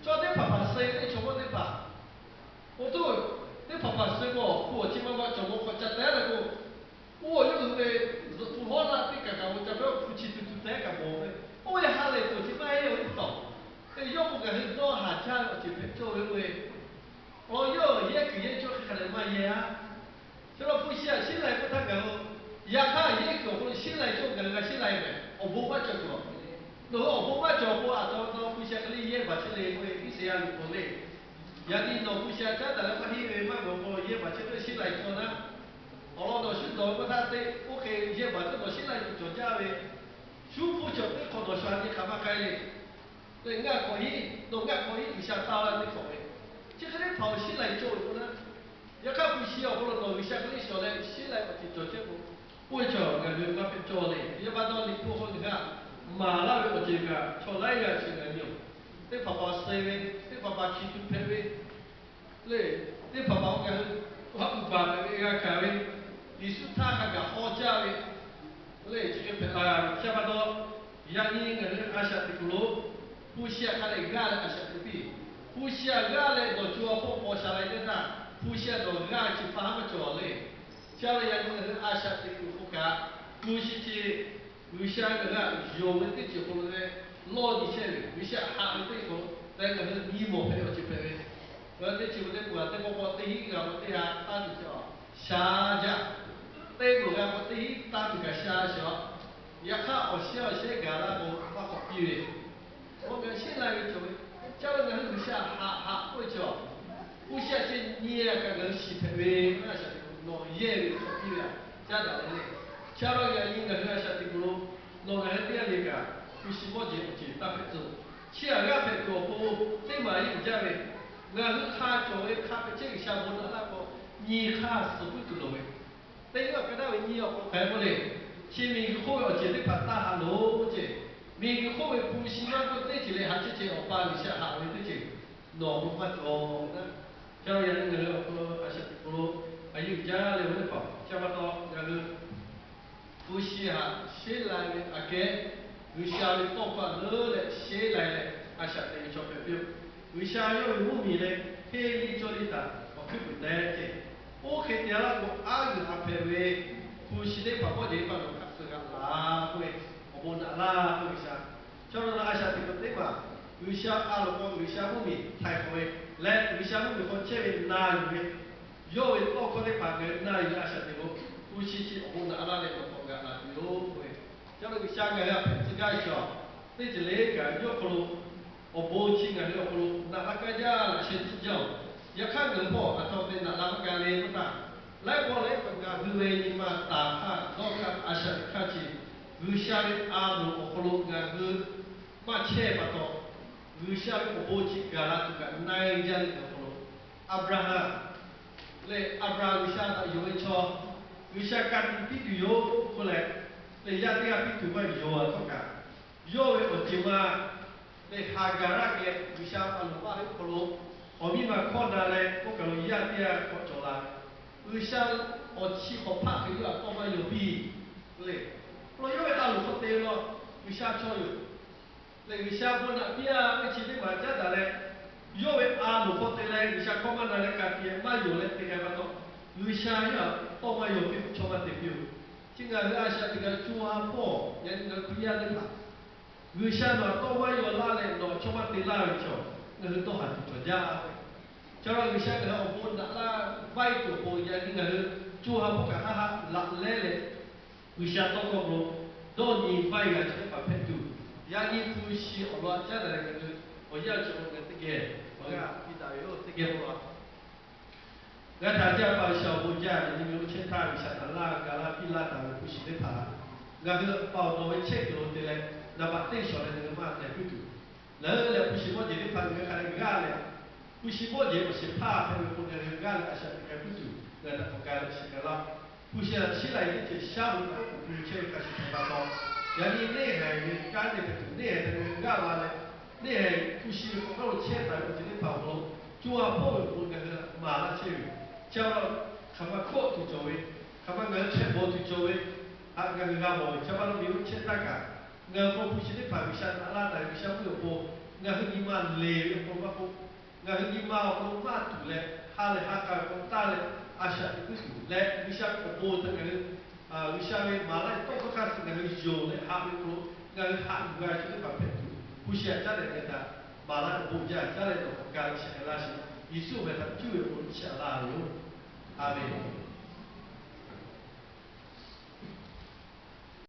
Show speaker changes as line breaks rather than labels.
抓那爸爸生，那全部那爸，我都那爸爸生我今妈妈怎么我家带了个，我有时候不好啦，你看看我这边夫妻都带个我们，我也下来做起码也有一道，要不个很多下家就做为，我有也给也就可能嘛也啊，这个不行，新来不他个，也看也个我新来就个新来呗，我不管这个。如果我不做过啊，都不想跟你也把这里会一些样子过来，要你弄不想在那把你嘛我也把这个新来做呢，好了，许多不他对，我可以也把这个新来做家为，舒服就对可能选你干嘛开的，对，俺可以，弄俺可以不想到了你可以，这个你跑新来做的呢，也看不需要我弄一下跟你说的新来我去做这个，我做俺就那边做的，也把到你过后你看。马拉我这个从来也是个牛，你爸爸生的，你爸爸去做配的，你爸爸我不把那个开的，你是他那个好家的，这个下巴多，让你个阿下的咕噜，不下他的干了阿下的比，不下干了我就要破下来的呐，不下我干去发个做嘞，家里人个阿下的咕噜干，不是去。有些个有问题就可能老一些的，有些还有这个，那个是泥膜还要去配的，我这就得我这个我第一个我这下打的叫下家，第二个我第一打的个下小，也看我小些个那个发好比的，我们现在的就叫那个有些还会叫，不像这你个个西配的那些老爷的好比的，家长的。假如要应该是下的咕噜，弄个点那个，不是我就打不走。其他个别做不，对嘛有这位，我是他作为他的这个项目的那个，你看是不是了喂？对个跟那位你要不开不嘞？前面个后要接的把打下路去，面个后位不是那个对起来还是接我把你下下位对起，弄不发做的。假如要那个下的咕噜，还有家里会跑，下不到那个。不是哈，谁来的阿给？为啥你多块热的？谁来的？阿下的一钞票表，为啥要用米呢？黑里做的大，我看不得的。我看见了个阿姨阿排位，不是的，爸爸的把我看这个拉回，我不拿拉回啥？叫人阿下这个对吧？为啥阿拉伯为啥不米太会？来，为啥不米和这边拿鱼？要为多块的把个拿鱼阿下这个。不是去我们阿拉那个国家啊，有会，叫那个香港呀，自家小，对这类个有可能，我不清啊，有可能那那个家那些指教，也看人不，啊，到底那那个家里不大，来我来国家是为你嘛打卡，老看阿些看起，有些的阿鲁我可能个是嘛切不到，有些的我不清个那个那一家的可能，阿布拉罕。来阿布拉有下到有一撮，有下干比比有过来，来亚这个比对嘛有啊，这个有的我就嘛，来下个那个有下阿鲁巴的可能，我们嘛看到嘞，我讲亚这个我做啦，有下我去和拍个有啊，多嘛有比，来，我因为阿鲁不对咯，有下错有，来有下不那边啊，那前面嘛这的嘞。有为阿鲁佛对嘞，有些看嘛那嘞家己嘛有嘞，这个嘛都有些呀，多嘛有比充嘛代表，这个阿些这个做阿婆，人个不一样的嘛，有些嘛多嘛有拉嘞，喏充嘛对拉一条，那是多还是做家，假如有些个阿婆那拉外国婆人那个做阿婆个哈哈拉嘞嘞，有些多个不，多你外个这个把配度，人你不是阿拉家的那个。我要求我这个，我讲比较有这个我，我大家把小国家你有其他的像拉嘎拉比拉等不是的爬，我个报道会切到的嘞，那把对小的那个嘛来不住，然后呢不是我这里爬，我看那个干嘞，不是我这不是爬，他们不那个干嘞，而且那个不住，那他不干了是个啦，不是起来的就下午不去开始爬到，人家内海的干的个内海的那个干完嘞。你系不是讲到车台或者你跑路，就话破不那个马拉去，叫到他们课去做位，他们个车模去做位，啊个模，叫他们没有车大个，个不是你跑一下拉带一下不有波， ngah ni ma le ko ba ko ngah ni ma ko ma tu le ha le ha ka ko ta le asha ku su le wisha ko bo ta ngah wisha me ma la to ko ka ngah ni jo le ha me ko ngah ha ni ga chu ba pe tu ku sha ta le ta ma la ko ja ta le no ka sha la shi 以是我们他就有下拉油，阿门。